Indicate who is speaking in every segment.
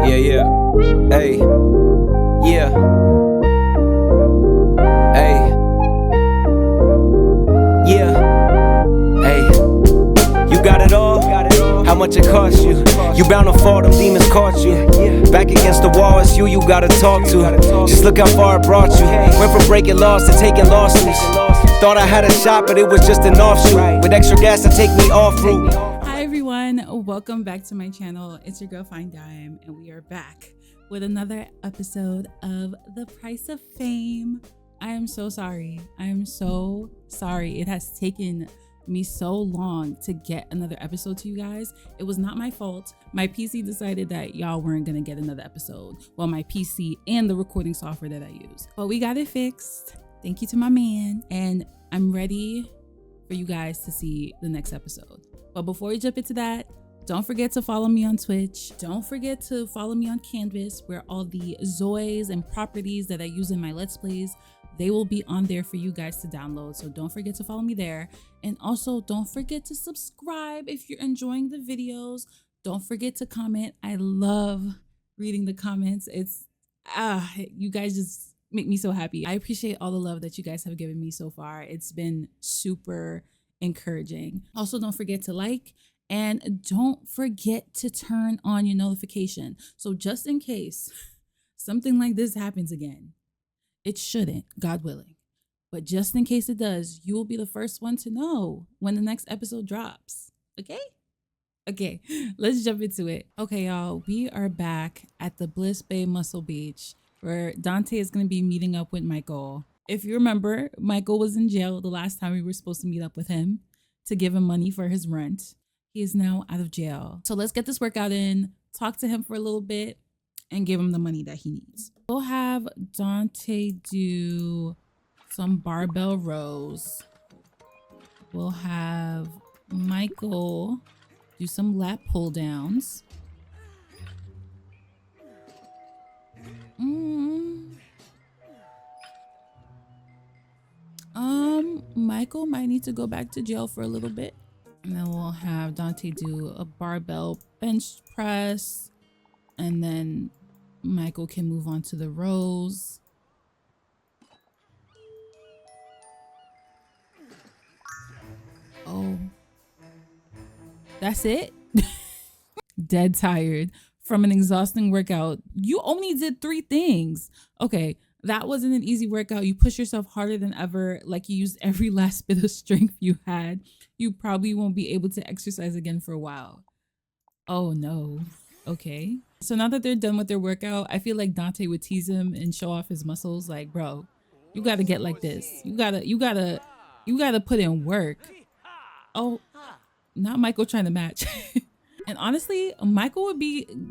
Speaker 1: Yeah. Hey. Yeah. Hey. Yeah. Hey. You got it all? How much it cost you? You bound to fall, them demons caught you. Back against the wall, it's you gotta talk to. Just look how far it brought you. Went from breaking laws to taking losses. Thought I had a shot, but it was just an offshoot. With extra gas to take me off route.
Speaker 2: Hi everyone, welcome back to my channel. It's your girl FineDiam, and we are back with another episode of the Price of Fame. I am so sorry. It has taken me so long to get another episode to you guys. It was not my fault. My PC decided that y'all weren't gonna get another episode. Well, my PC and the recording software that I use. But we got it fixed. Thank you to my man. And I'm ready for you guys to see the next episode. But before we jump into that, don't forget to follow me on Twitch. Don't forget to follow me on Canvas, where all the Zois and properties that I use in my Let's Plays, they will be on there for you guys to download. So don't forget to follow me there. And also don't forget to subscribe if you're enjoying the videos. Don't forget to comment. I love reading the comments. You guys just make me so happy. I appreciate all the love that you guys have given me so far. It's been super encouraging. Also, don't forget to like, and don't forget to turn on your notification. So just in case something like this happens again, it shouldn't, God willing, but just in case it does, you will be the first one to know when the next episode drops. Okay, let's jump into it. Okay, y'all, we are back at the Bliss Bay Muscle Beach, where Dante is going to be meeting up with Michael. If you remember, Michael was in jail the last time we were supposed to meet up with him to give him money for his rent. He is now out of jail. So let's get this workout in, talk to him for a little bit, and give him the money that he needs. We'll have Dante do some barbell rows. We'll have Michael do some lat pull downs. Michael might need to go back to jail for a little bit. And then we'll have Dante do a barbell bench press. And then Michael can move on to the rows. Oh, that's it? Dead tired from an exhausting workout. You only did 3 things. Okay, that wasn't an easy workout. You push yourself harder than ever, like you used every last bit of strength you had. You probably won't be able to exercise again for a while. Oh no. Okay. So now that they're done with their workout, I feel like Dante would tease him and show off his muscles. Like, bro, you gotta get like this. You gotta put in work. Oh, not Michael trying to match. And honestly, Michael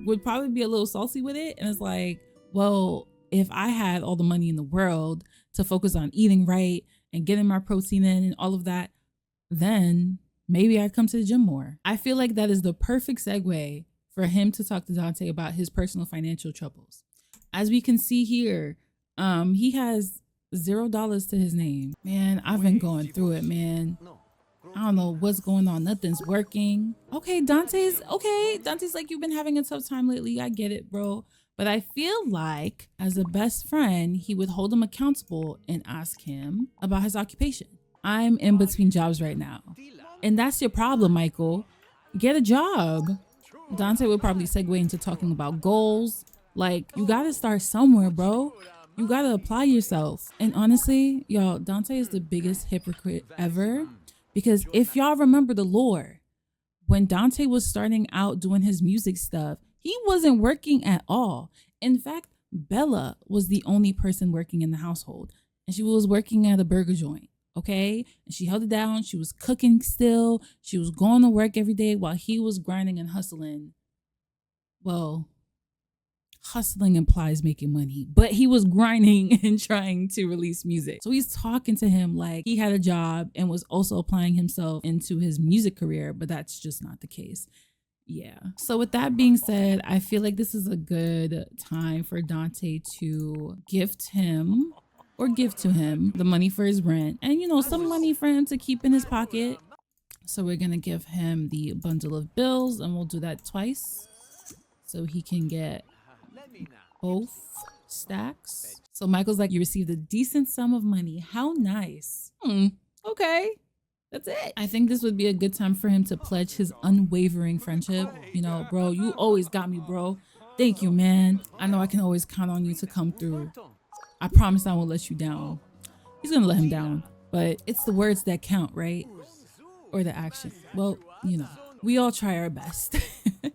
Speaker 2: would probably be a little salty with it. And it's like, well, if I had all the money in the world to focus on eating right and getting my protein in and all of that, then maybe I'd come to the gym more. I feel like that is the perfect segue for him to talk to Dante about his personal financial troubles. As we can see here, he has $0 to his name. Man, I've been going through it, man. I don't know what's going on. Nothing's working. Okay, Dante's like, you've been having a tough time lately. I get it, bro. But I feel like as a best friend, he would hold him accountable and ask him about his occupation. I'm in between jobs right now. And that's your problem, Michael. Get a job. Dante would probably segue into talking about goals. Like, you gotta start somewhere, bro. You gotta apply yourself. And honestly, y'all, Dante is the biggest hypocrite ever. Because if y'all remember the lore, when Dante was starting out doing his music stuff, he wasn't working at all. In fact, Bella was the only person working in the household. And she was working at a burger joint. Okay, and she held it down. She was cooking still. She was going to work every day while he was grinding and hustling. Well, hustling implies making money, but he was grinding and trying to release music. So he's talking to him like he had a job and was also applying himself into his music career, but that's just not the case. Yeah. So with that being said, I feel like this is a good time for Dante to give to him the money for his rent and, some money for him to keep in his pocket. So we're going to give him the bundle of bills, and we'll do that twice so he can get both stacks. So Michael's like, you received a decent sum of money. How nice. Okay. That's it. I think this would be a good time for him to pledge his unwavering friendship. You know, bro, you always got me, bro. Thank you, man. I know I can always count on you to come through. I promise I won't let you down. He's gonna let him down, but it's the words that count, right? Or the action. Well, you know, we all try our best.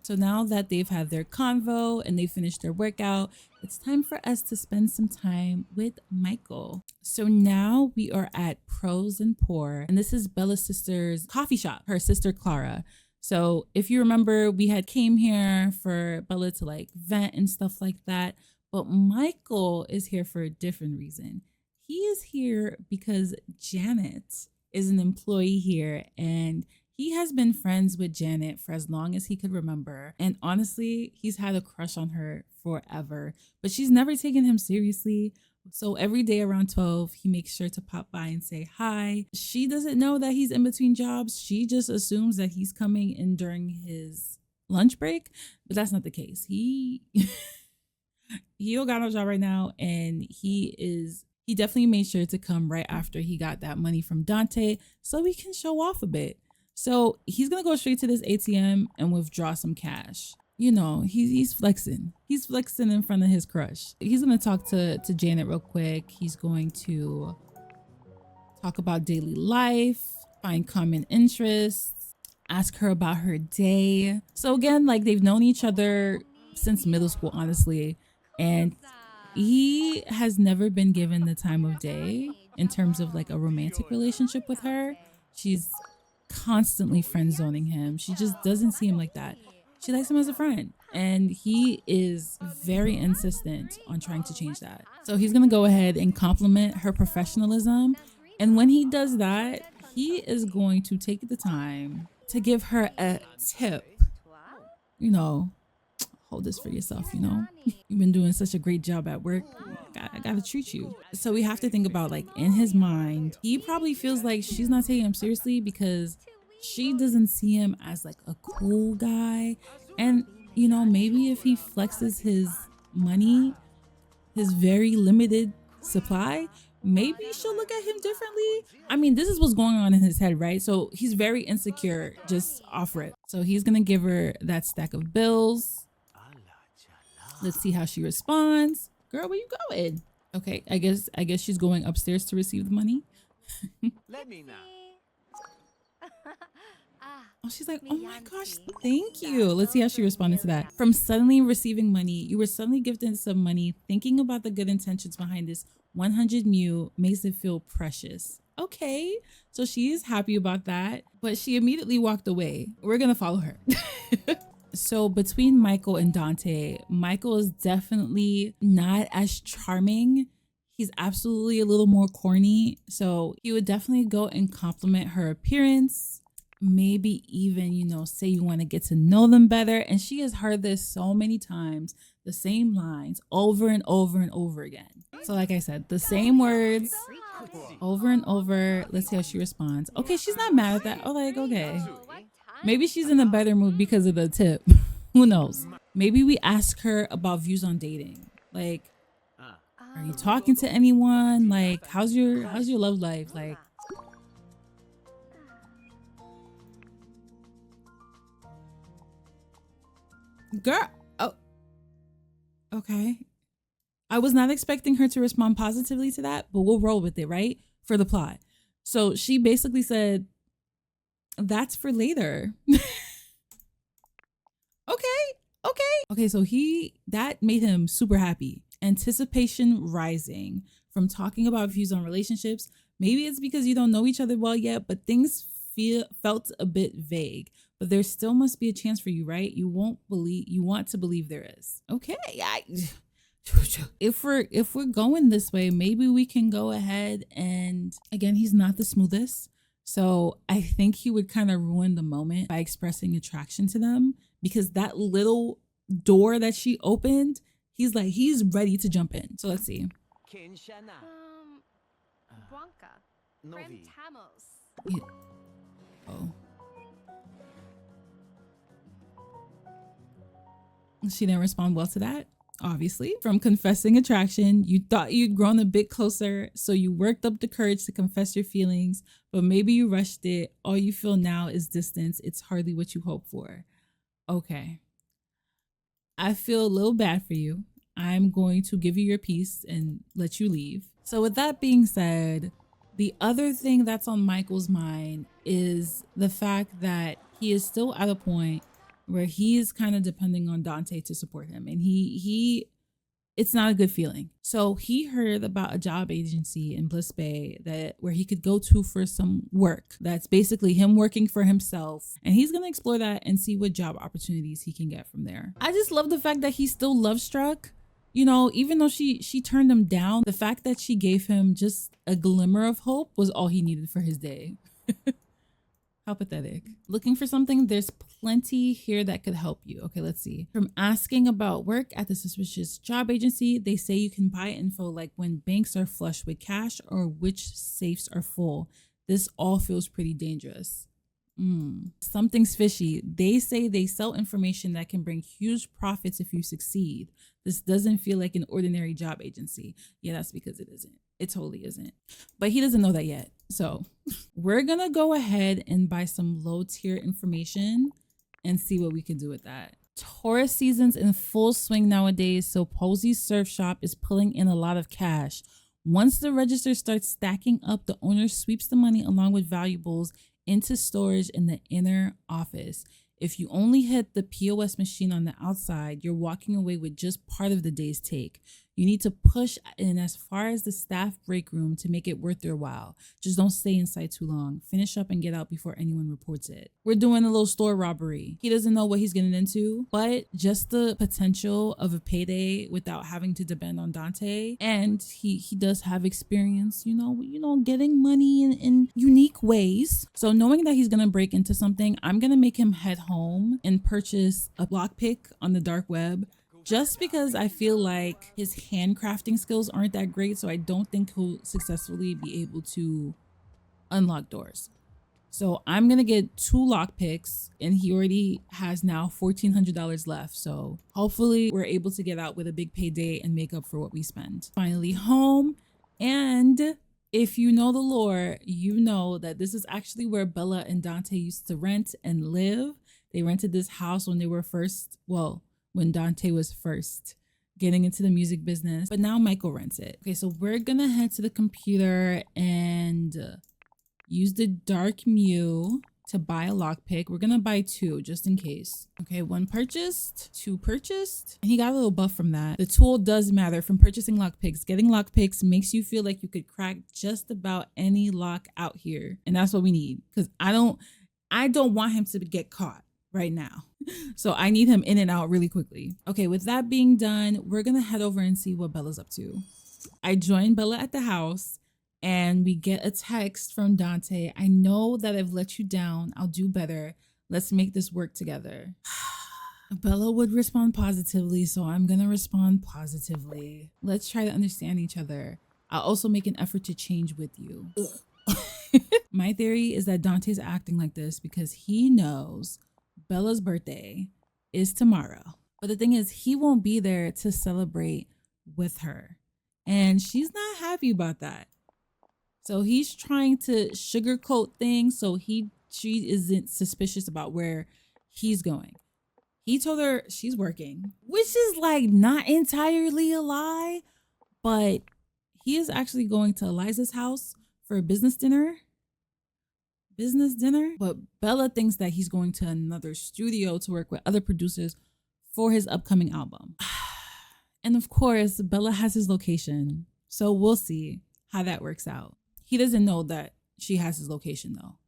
Speaker 2: So now that they've had their convo and they finished their workout, it's time for us to spend some time with Michael. So now we are at Pros and Pour, and this is Bella's sister's coffee shop, her sister Clara. So if you remember, we had came here for Bella to like vent and stuff like that, but Michael is here for a different reason. He is here because Janet is an employee here, and he has been friends with Janet for as long as he could remember. And honestly, he's had a crush on her forever, but she's never taken him seriously. So every day around 12, he makes sure to pop by and say hi. She doesn't know that he's in between jobs. She just assumes that he's coming in during his lunch break, but that's not the case. He don't got no job right now, and he definitely made sure to come right after he got that money from Dante so he can show off a bit. So he's going to go straight to this ATM and withdraw some cash. You know, he's flexing. He's flexing in front of his crush. He's going to talk to Janet real quick. He's going to talk about daily life, find common interests, ask her about her day. So again, like they've known each other since middle school, honestly. And he has never been given the time of day in terms of like a romantic relationship with her. She's constantly friend zoning him. She just doesn't see him like that. She likes him as a friend, and he is very insistent on trying to change that. So he's gonna go ahead and compliment her professionalism, and when he does that, he is going to take the time to give her a tip. You know, hold this for yourself, you know? You've been doing such a great job at work. I gotta treat you. So we have to think about, like, in his mind, he probably feels like she's not taking him seriously because she doesn't see him as like a cool guy. And, you know, maybe if he flexes his money, his very limited supply, maybe she'll look at him differently. I mean, this is what's going on in his head, right? So he's very insecure just off rip. So he's gonna give her that stack of bills. Let's see how she responds. Girl, where you going? Okay, I guess she's going upstairs to receive the money.
Speaker 3: Let me know.
Speaker 2: Oh, she's like, oh my gosh, thank you. Let's see how she responded to that. From suddenly receiving money, you were suddenly gifted some money. Thinking about the good intentions behind this 100 mu makes it feel precious. Okay, so she is happy about that, but she immediately walked away. We're gonna follow her. So between Michael and Dante, Michael is definitely not as charming. He's absolutely a little more corny. So he would definitely go and compliment her appearance. Maybe even, you know, say you want to get to know them better. And she has heard this so many times, the same lines over and over and over again. So like I said, the same words over and over. Let's see how she responds. Okay, she's not mad at that. Oh, like, okay. Maybe she's in a better mood because of the tip. Who knows? Maybe we ask her about views on dating. Like, are you talking to anyone? Like, how's your love life? Like, girl. Oh, okay. I was not expecting her to respond positively to that, but we'll roll with it, right? For the plot. So she basically said, that's for later. Okay, so that made him super happy. Anticipation rising from talking about views on relationships. Maybe it's because you don't know each other well yet, but things felt a bit vague. But there still must be a chance for you, right? You want to believe there is. Okay. If we're going this way, maybe we can go ahead and, again, he's not the smoothest. So I think he would kind of ruin the moment by expressing attraction to them, because that little door that she opened, he's ready to jump in. So let's see. Yeah. Oh. She didn't respond well to that. obviously. From confessing attraction, you thought you'd grown a bit closer, so you worked up the courage to confess your feelings, but maybe you rushed it. All you feel now is distance. It's hardly what you hoped for. Okay. I feel a little bad for you. I'm going to give you your peace and let you leave. So with that being said, the other thing that's on Michael's mind is the fact that he is still at a point where he is kind of depending on Dante to support him. And it's not a good feeling. So he heard about a job agency in Bliss Bay where he could go to for some work. That's basically him working for himself. And he's gonna explore that and see what job opportunities he can get from there. I just love the fact that he's still love struck. You know, even though she turned him down, the fact that she gave him just a glimmer of hope was all he needed for his day. How pathetic. Looking for something? There's plenty here that could help you. Okay, let's see. From asking about work at the suspicious job agency, they say you can buy info like when banks are flush with cash or which safes are full. This all feels pretty dangerous. Something's fishy. They say they sell information that can bring huge profits if you succeed. This doesn't feel like an ordinary job agency. Yeah, that's because it isn't. It totally isn't. But he doesn't know that yet. So we're gonna go ahead and buy some low tier information and see what we can do with that. Tourist season's in full swing nowadays, so Posey's surf shop is pulling in a lot of cash. Once the register starts stacking up, the owner sweeps the money along with valuables into storage in the inner office. If you only hit the POS machine on the outside, you're walking away with just part of the day's take. You need to push in as far as the staff break room to make it worth their while. Just don't stay inside too long. Finish up and get out before anyone reports it. We're doing a little store robbery. He doesn't know what he's getting into, but just the potential of a payday without having to depend on Dante. And he does have experience, you know, getting money in unique ways. So knowing that he's gonna break into something, I'm gonna make him head home and purchase a lockpick on the dark web, just because I feel like his handcrafting skills aren't that great, so I don't think he'll successfully be able to unlock doors. So I'm gonna get 2 lockpicks, and he already has now $1,400 left. So hopefully we're able to get out with a big payday and make up for what we spend. Finally home, and if you know the lore, you know that this is actually where Bella and Dante used to rent and live. They rented this house when they were when Dante was first getting into the music business, but now Michael rents it. Okay, so we're gonna head to the computer and use the dark Mew to buy a lockpick. We're gonna buy 2 just in case. Okay, 1 purchased, 2 purchased, and he got a little buff from that. The tool does matter from purchasing lockpicks. Getting lockpicks makes you feel like you could crack just about any lock out here, and that's what we need, because I don't want him to get caught right now. So I need him in and out really quickly. Okay, with that being done, we're gonna head over and see what Bella's up to. I joined Bella at the house and we get a text from Dante. I know that I've let you down. I'll do better. Let's make this work together. Bella would respond positively, so I'm gonna respond positively. Let's try to understand each other. I'll also make an effort to change with you. My theory is that Dante's acting like this because he knows Bella's birthday is tomorrow. But the thing is, he won't be there to celebrate with her. And she's not happy about that. So he's trying to sugarcoat things so she isn't suspicious about where he's going. He told her she's working, which is like not entirely a lie, but he is actually going to Eliza's house for a business dinner. But Bella thinks that he's going to another studio to work with other producers for his upcoming album. And of course, Bella has his location. So we'll see how that works out. He doesn't know that she has his location though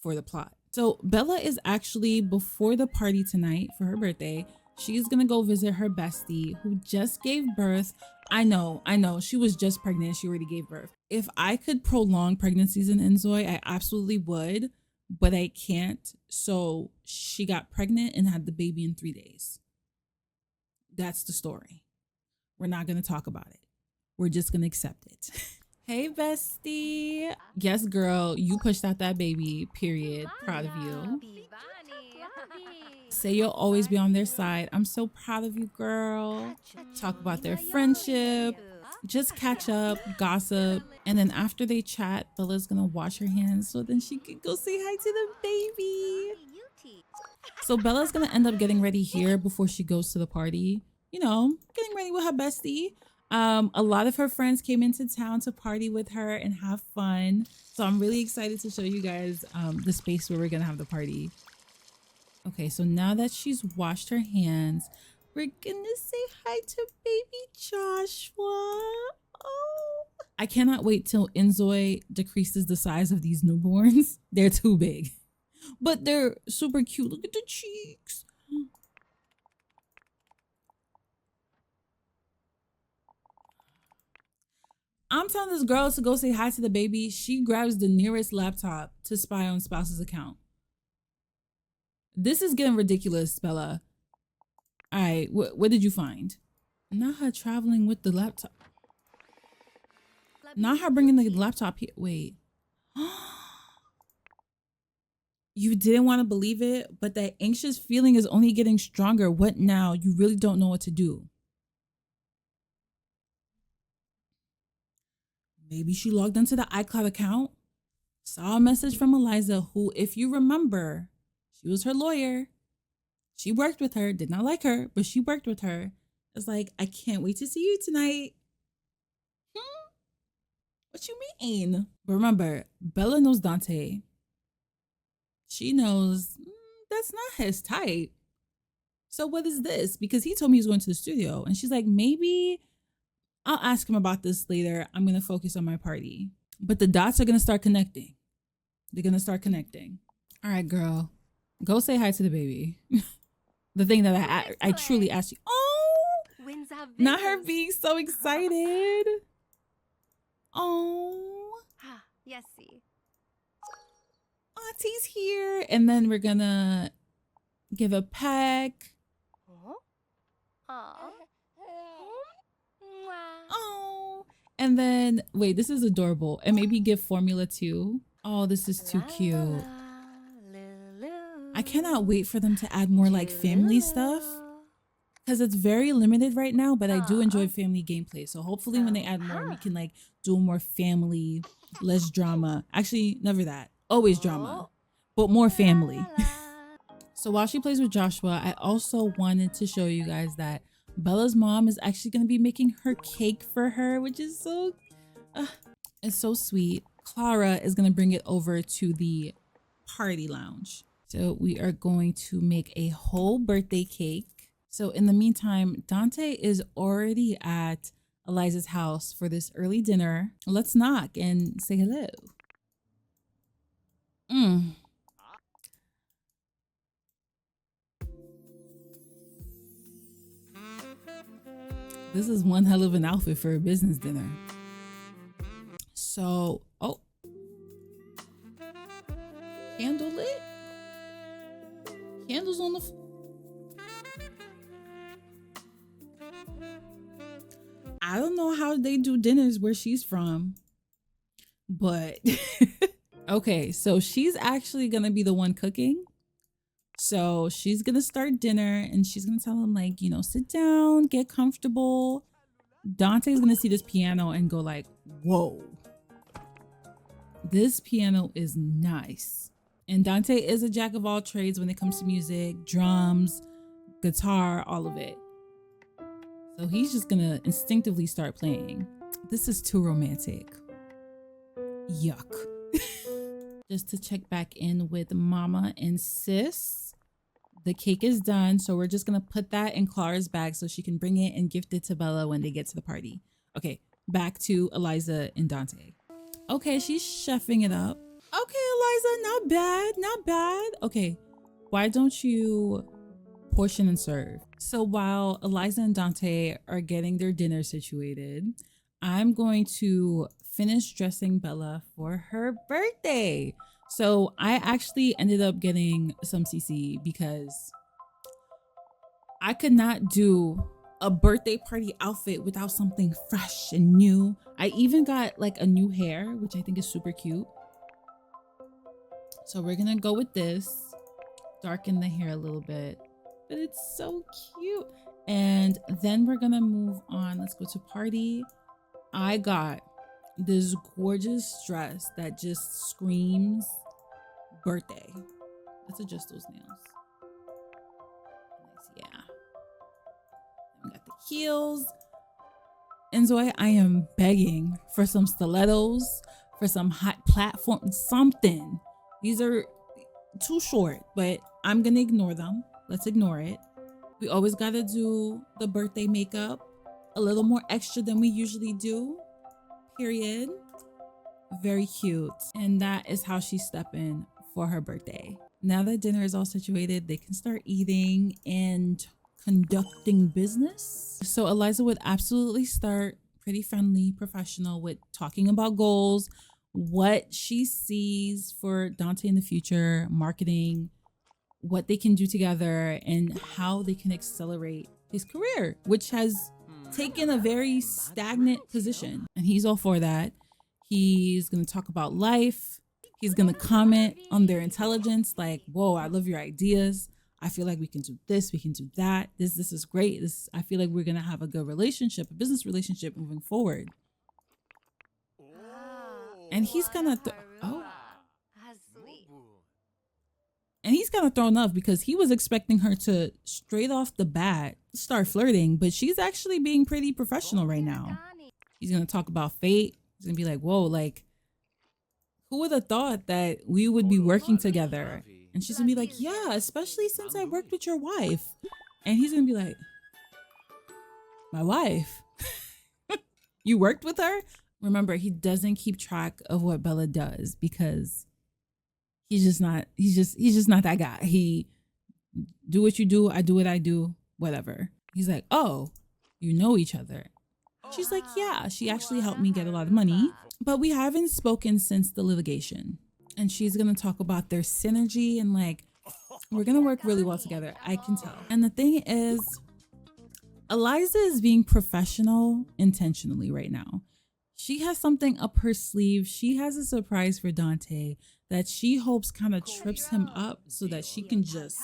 Speaker 2: for the plot. So Bella is actually, before the party tonight for her birthday, she's gonna go visit her bestie who just gave birth. I know, she was just pregnant. She already gave birth. If I could prolong pregnancies in inZOI, I absolutely would, but I can't. So she got pregnant and had the baby in 3 days. That's the story. We're not gonna talk about it. We're just gonna accept it. Hey, bestie. Yes, girl, you pushed out that baby, period. Proud of you. Say you'll always be on their side. I'm so proud of you, girl. Talk about their friendship. Just catch up, gossip. And then after they chat, Bella's gonna wash her hands so then she can go say hi to the baby. So Bella's gonna end up getting ready here before she goes to the party. You know, getting ready with her bestie. A lot of her friends came into town to party with her and have fun. So I'm really excited to show you guys the space where we're gonna have the party. Okay, so now that she's washed her hands, we're gonna say hi to baby Joshua. Oh, I cannot wait till inZOI decreases the size of these newborns. They're too big, but they're super cute. Look at the cheeks. I'm telling this girl to go say hi to the baby. She grabs the nearest laptop to spy on spouse's account. This is getting ridiculous, Bella. All right, what did you find? Not her traveling with the laptop. Not her bringing the laptop here. Wait. You didn't want to believe it, but that anxious feeling is only getting stronger. What now? You really don't know what to do. Maybe she logged into the iCloud account, saw a message from Eliza, who, if you remember, she was her lawyer. She worked with her, did not like her, but she worked with her. It's like, I can't wait to see you tonight. What you mean? But remember, Bella knows Dante. She knows that's not his type. So what is this? Because he told me he's going to the studio. And she's like, maybe I'll ask him about this later. I'm going to focus on my party. But the dots are going to start connecting. They're going to start connecting. All right, girl. Go say hi to the baby. The thing that I truly asked you. Oh, not her being so excited. Oh, Auntie's here. And then we're gonna give a peck. Oh, and then wait, this is adorable. And maybe give formula too. Oh, this is too cute. I cannot wait for them to add more like family stuff because it's very limited right now, but I do enjoy family gameplay. So hopefully when they add more, we can like do more family, less drama. Actually, never that. Always drama, but more family. So while she plays with Joshua, I also wanted to show you guys that Bella's mom is actually going to be making her cake for her, which is so, it's so sweet. Clara is going to bring it over to the party lounge. So we are going to make a whole birthday cake. So in the meantime, Dante is already at Eliza's house for this early dinner. Let's knock and say hello. This is one hell of an outfit for a business dinner. So, oh. Candle lit? Candles on the floor. I don't know how they do dinners where she's from, but okay, so she's actually gonna be the one cooking. So she's gonna start dinner and she's gonna tell him, like, you know, sit down, get comfortable. Dante's gonna see this piano and go like, whoa, this piano is nice. And Dante is a jack of all trades when it comes to music, drums, guitar, all of it. So he's just gonna instinctively start playing. This is too romantic. Yuck. Just to check back in with mama and sis. The cake is done, so we're just gonna put that in Clara's bag so she can bring it and gift it to Bella when they get to the party. Okay, back to Eliza and Dante. Okay, she's chefing it up. Okay, Eliza, not bad, not bad. Okay, why don't you portion and serve? So while Eliza and Dante are getting their dinner situated, I'm going to finish dressing Bella for her birthday. So I actually ended up getting some CC because I could not do a birthday party outfit without something fresh and new. I even got like a new hair, which I think is super cute. So we're gonna go with this. darken the hair a little bit, but it's so cute. And then we're gonna move on. Let's go to party. I got this gorgeous dress that just screams birthday. Let's adjust those nails. Nice, yeah. We got the heels. inZOI, I am begging for some stilettos, for some hot platform, something. These are too short, but I'm gonna ignore them. Let's ignore it. We always gotta do the birthday makeup a little more extra than we usually do, period. Very cute. And that is how she's stepping for her birthday. Now that dinner is all situated, they can start eating and conducting business. So Eliza would absolutely start pretty friendly, professional, with talking about goals, what she sees for Dante in the future, marketing, what they can do together, and how they can accelerate his career, which has taken a very stagnant position. And he's all for that. He's going to talk about life. He's going to comment on their intelligence, like, whoa, I love your ideas. I feel like we can do this, we can do that. This is great. I feel like we're going to have a good relationship, a business relationship moving forward. And he's kind of and he's kind of thrown off because he was expecting her to straight off the bat start flirting, but she's actually being pretty professional right now. He's going to talk about fate. He's going to be like, whoa, like, who would have thought that we would be working together? And she's going to be like, yeah, especially since I worked with your wife. And he's going to be like, my wife? You worked with her? Remember, he doesn't keep track of what Bella does because he's just not that guy. He do what you do, I do what I do, whatever. He's like, oh, you know each other. She's like, yeah, she actually helped me get a lot of money, but we haven't spoken since the litigation. And she's going to talk about their synergy and like, we're going to work really well together. I can tell. And the thing is, Eliza is being professional intentionally right now. She has something up her sleeve. She has a surprise for Dante that she hopes kind of trips him up so that she can just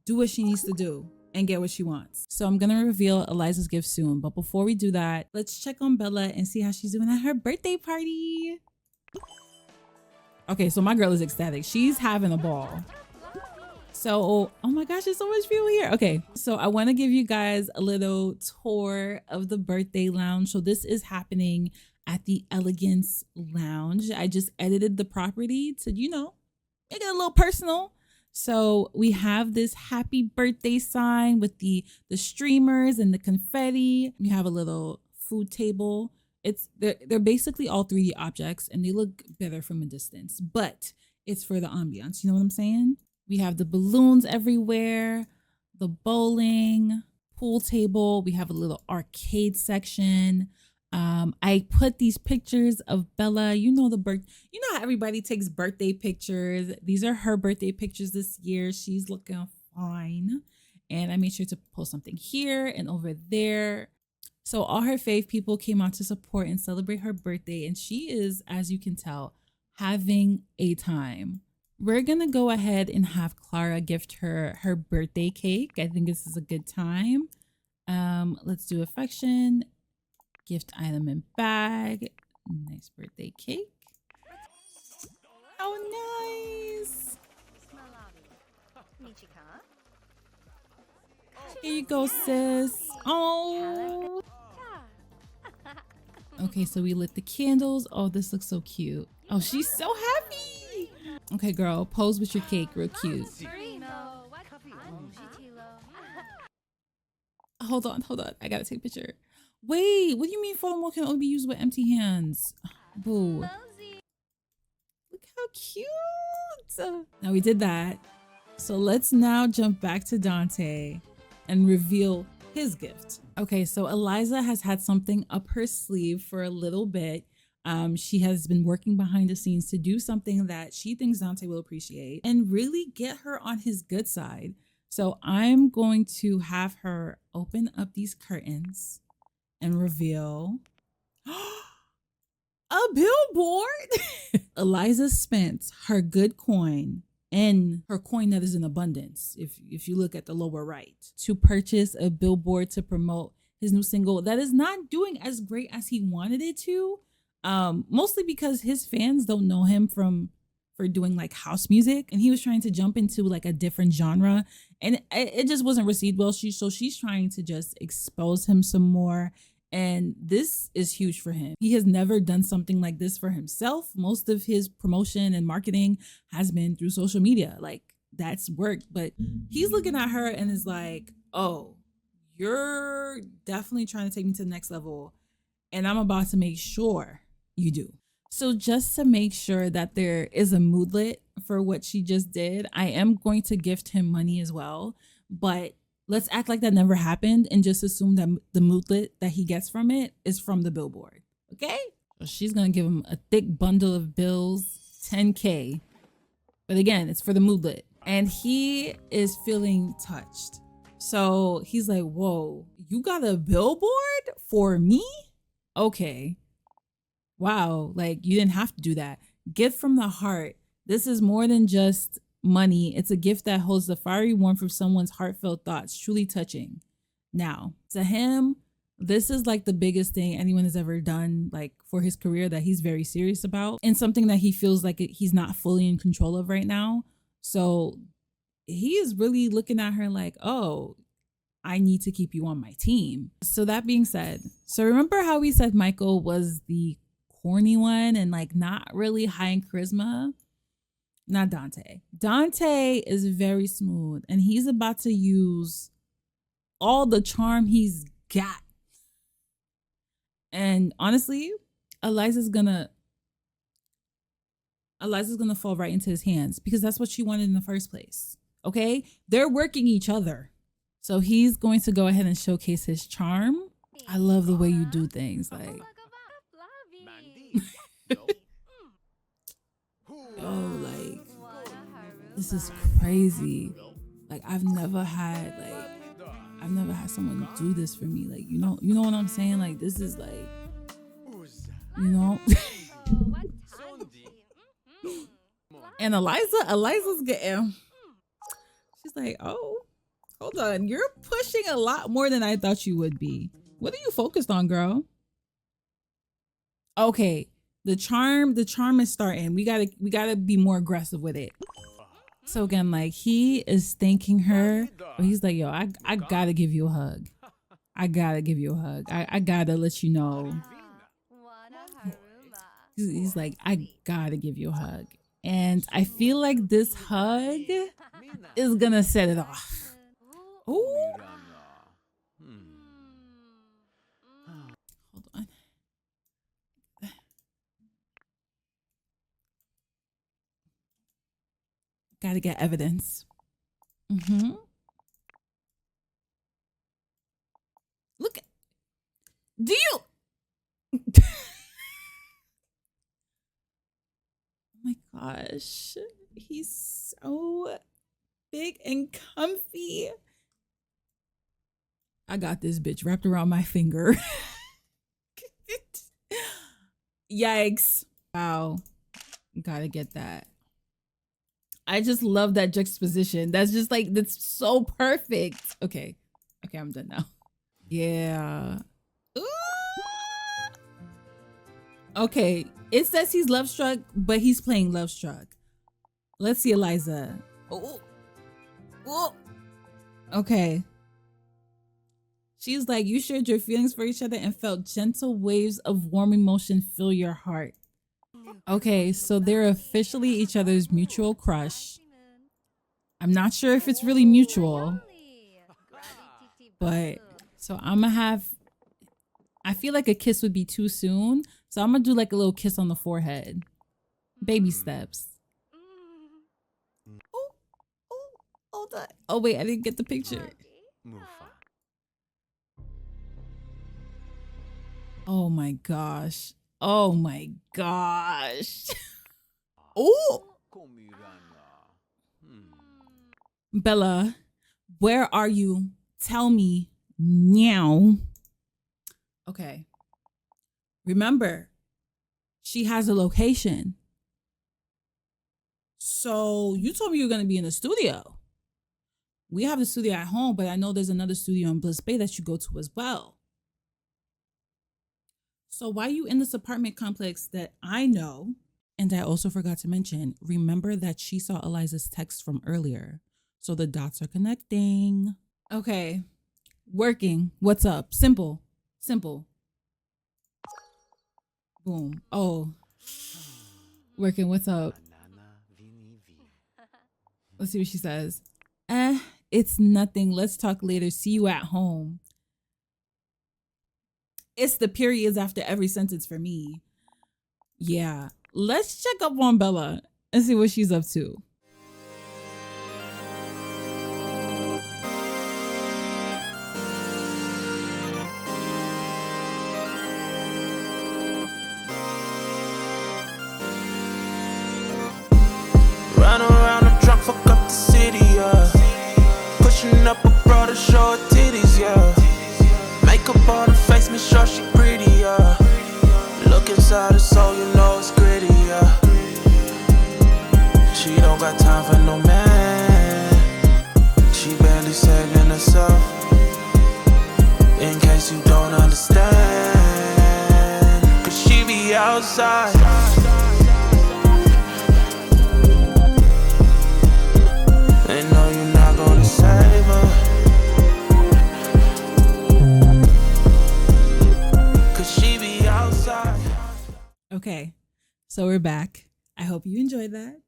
Speaker 2: do what she needs to do and get what she wants. So I'm gonna reveal Eliza's gift soon. But before we do that, let's check on Bella and see how she's doing at her birthday party. Okay, so my girl is ecstatic. She's having a ball. So, oh my gosh, there's so much people here. Okay, so I want to give you guys a little tour of the birthday lounge. So this is happening at the Elegance Lounge. I just edited the property to, you know, make it a little personal. So we have this happy birthday sign with the streamers and the confetti. We have a little food table. They're basically all 3D objects and they look better from a distance, but it's for the ambiance. You know what I'm saying? We have the balloons everywhere, the bowling, pool table. We have a little arcade section. I put these pictures of Bella. You know how everybody takes birthday pictures. These are her birthday pictures this year. She's looking fine. And I made sure to post something here and over there. So all her fave people came out to support and celebrate her birthday. And she is, as you can tell, having a time. We're going to go ahead and have Clara gift her birthday cake. I think this is a good time. Let's do affection. Gift item and bag. Nice birthday cake. Oh, nice. Here you go, sis. Oh. Okay, so we lit the candles. Oh, this looks so cute. Oh, she's so happy. Okay, girl, pose with your cake real cute. Hold on. I gotta take a picture. Wait, what do you mean photo mode can only be used with empty hands? Boo. Look how cute. Now we did that. So let's now jump back to Dante and reveal his gift. Okay, so Eliza has had something up her sleeve for a little bit. She has been working behind the scenes to do something that she thinks Dante will appreciate and really get her on his good side. So I'm going to have her open up these curtains and reveal a billboard. Eliza spent her good coin in her coin that is in abundance, if you look at the lower right, to purchase a billboard to promote his new single that is not doing as great as he wanted it to. Mostly because his fans don't know him for doing like house music, and he was trying to jump into like a different genre, and it just wasn't received well. So she's trying to just expose him some more, and this is huge for him. He has never done something like this for himself. Most of his promotion and marketing has been through social media. Like, that's worked, but he's looking at her and is like, oh, you're definitely trying to take me to the next level, and I'm about to make sure you do. So just to make sure that there is a moodlet for what she just did, I am going to gift him money as well. But let's act like that never happened and just assume that the moodlet that he gets from it is from the Billboard. Okay? So she's going to give him a thick bundle of bills, 10K. But again, it's for the moodlet. And he is feeling touched. So he's like, whoa, you got a billboard for me? Okay. Wow, like you didn't have to do that. Gift from the heart. This is more than just money. It's a gift that holds the fiery warmth of someone's heartfelt thoughts, truly touching. Now, to him, this is like the biggest thing anyone has ever done, like for his career, that he's very serious about, and something that he feels like he's not fully in control of right now. So he is really looking at her like, oh, I need to keep you on my team. So that being said, so remember how we said Michael was the corny one and like not really high in charisma? Not Dante. Dante is very smooth, and he's about to use all the charm he's got. And honestly, Eliza's gonna fall right into his hands because that's what she wanted in the first place. Okay? They're working each other. So he's going to go ahead and showcase his charm. I love the way you do things. Like, oh, like, this is crazy. Like, I've never had someone do this for me. Like, you know what I'm saying? Like, this is like, you know. And Eliza's getting, she's like, oh, hold on, you're pushing a lot more than I thought you would be. What are you focused on, girl? Okay, the charm is starting. We gotta be more aggressive with it. So again, like, he is thanking her, but he's like, yo, I gotta give you a hug. I gotta give you a hug. I gotta let you know. He's like, I gotta give you a hug. And I feel like this hug is gonna set it off. Ooh. Hold on. Gotta get evidence. Look. Do you? Oh my gosh. He's so big and comfy. I got this bitch wrapped around my finger. Yikes. Wow. Gotta get that. I just love that juxtaposition. That's just like, that's so perfect. Okay, I'm done now. Yeah. Ooh. Okay, it says he's love struck, but he's playing love struck. Let's see Eliza. Oh. Oh. Okay. She's like, you shared your feelings for each other and felt gentle waves of warm emotion fill your heart. Okay, so they're officially each other's mutual crush. I'm not sure if it's really mutual, but so I feel like a kiss would be too soon. So I'm gonna do like a little kiss on the forehead. Baby steps. Oh, hold on. Oh wait, I didn't get the picture. Oh my gosh. Oh my gosh. Oh. Bella, where are you? Tell me now. Okay. Remember, she has a location. So you told me you were going to be in the studio. We have the studio at home, but I know there's another studio in Bliss Bay that you go to as well. So why are you in this apartment complex that I know? And I also forgot to mention, remember that she saw Eliza's text from earlier. So the dots are connecting. Okay. Working. What's up? Simple. Boom. Oh. Working. What's up? Let's see what she says. It's nothing. Let's talk later. See you at home. It's the periods after every sentence for me. Yeah. Let's check up on Bella and see what she's up to.
Speaker 4: Run around the drunk, fuck up the city, yeah. Pushing up a bro to show her titties, yeah. Makeup on her face, make sure she pretty, yeah. Look inside her soul, you know it's gritty, yeah. She don't got time for no man. She barely saving herself. In case you don't understand, cause she be outside. They know you're not gonna save her, cause she be outside.
Speaker 2: Okay, so we're back. I hope you enjoyed that.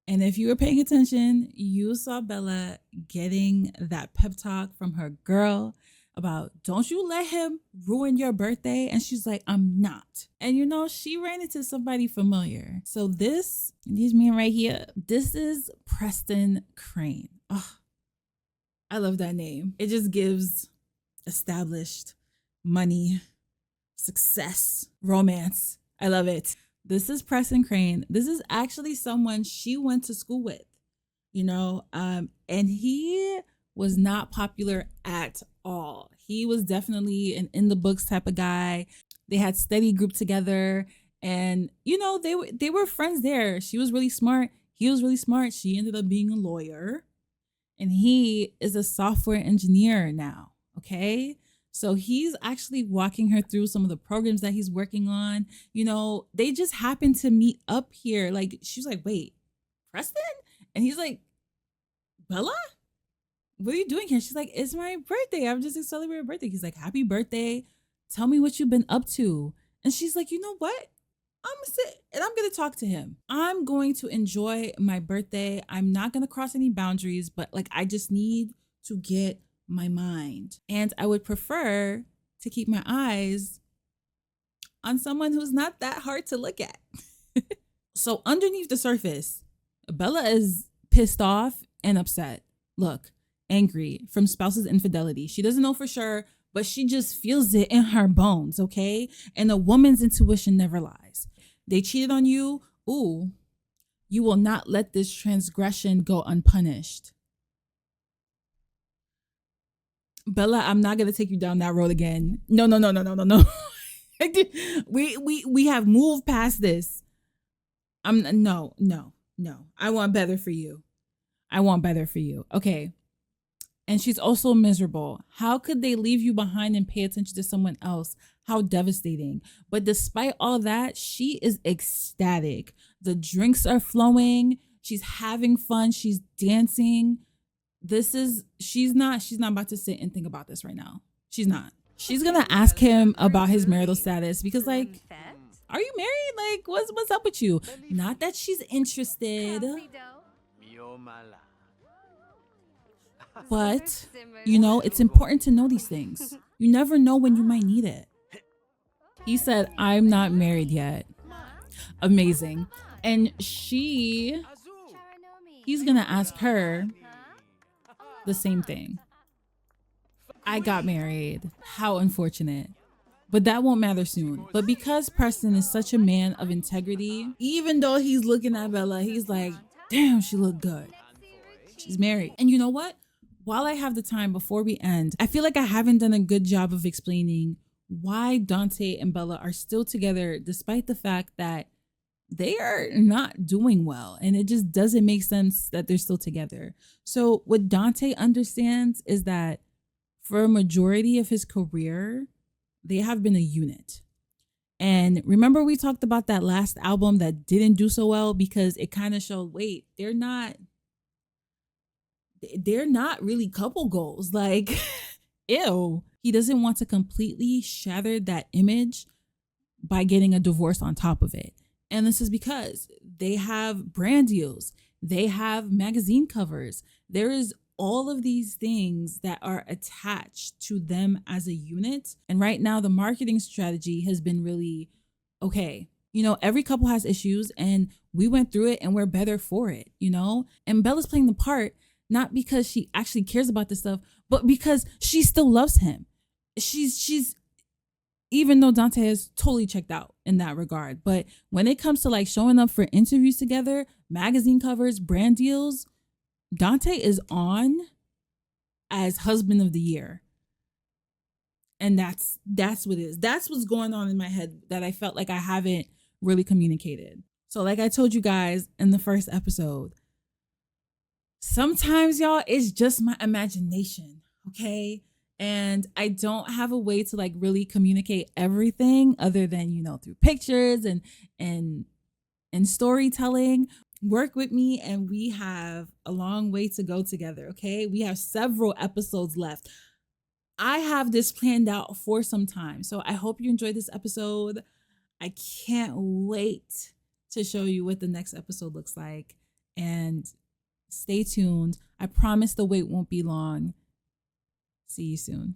Speaker 2: And if you were paying attention, you saw Bella getting that pep talk from her girl about, don't you let him ruin your birthday. And she's like, I'm not. And you know, she ran into somebody familiar. So this man right here, this is Preston Crane. Oh, I love that name. It just gives established money, success, romance. I love it. This is Preston Crane. This is actually someone she went to school with, you know, and he was not popular at all. He was definitely an in the books type of guy. They had study group together, and you know, they were friends there. She was really smart. He was really smart. She ended up being a lawyer, and he is a software engineer now. Okay. So he's actually walking her through some of the programs that he's working on. You know, they just happened to meet up here. Like, she's like, wait, Preston? And he's like, Bella? What are you doing here? She's like, it's my birthday. I'm just celebrating my birthday. He's like, happy birthday. Tell me what you've been up to. And she's like, you know what? I'm gonna sit and I'm gonna talk to him. I'm going to enjoy my birthday. I'm not gonna cross any boundaries, but like, I just need to get my mind. And I would prefer to keep my eyes on someone who's not that hard to look at. So underneath the surface, Bella is pissed off and upset. Look, angry from spouse's infidelity. She doesn't know for sure, but she just feels it in her bones, okay? And a woman's intuition never lies. They cheated on you. Ooh, you will not let this transgression go unpunished. Bella, I'm not gonna take you down that road again. No. we have moved past this. No. I want better for you. Okay. And she's also miserable. How could they leave you behind and pay attention to someone else? How devastating. But despite all that, she is ecstatic. The drinks are flowing. She's having fun. She's dancing. She's not about to sit and think about this right now. She's not. She's gonna ask him about his marital status because, like, are you married? Like, what's up with you? Not that she's interested, but you know, it's important to know these things. You never know when you might need it. He said, I'm not married yet. Amazing. And he's gonna ask her the same thing. I got married. How unfortunate. But that won't matter soon. But because Preston is such a man of integrity, even though he's looking at Bella, he's like, damn, she looked good. She's married. And you know what? While I have the time before we end, I feel like I haven't done a good job of explaining why Dante and Bella are still together, despite the fact that they are not doing well, and it just doesn't make sense that they're still together. So what Dante understands is that for a majority of his career, they have been a unit. And remember, we talked about that last album that didn't do so well because it kind of showed, wait, they're not really couple goals. Like, ew. He doesn't want to completely shatter that image by getting a divorce on top of it. And this is because they have brand deals, they have magazine covers. There is all of these things that are attached to them as a unit. And right now, the marketing strategy has been really, okay, you know, every couple has issues and we went through it and we're better for it, you know? And Bella's playing the part, not because she actually cares about this stuff, but because she still loves him. She's even though Dante has totally checked out in that regard. But when it comes to like showing up for interviews together, magazine covers, brand deals, Dante is on as husband of the year. And that's what it is. That's what's going on in my head that I felt like I haven't really communicated. So like I told you guys in the first episode, sometimes y'all, it's just my imagination, okay? And I don't have a way to like really communicate everything other than, you know, through pictures and storytelling. Work with me and we have a long way to go together, okay? We have several episodes left. I have this planned out for some time. So I hope you enjoyed this episode. I can't wait to show you what the next episode looks like. And stay tuned. I promise the wait won't be long. See you soon.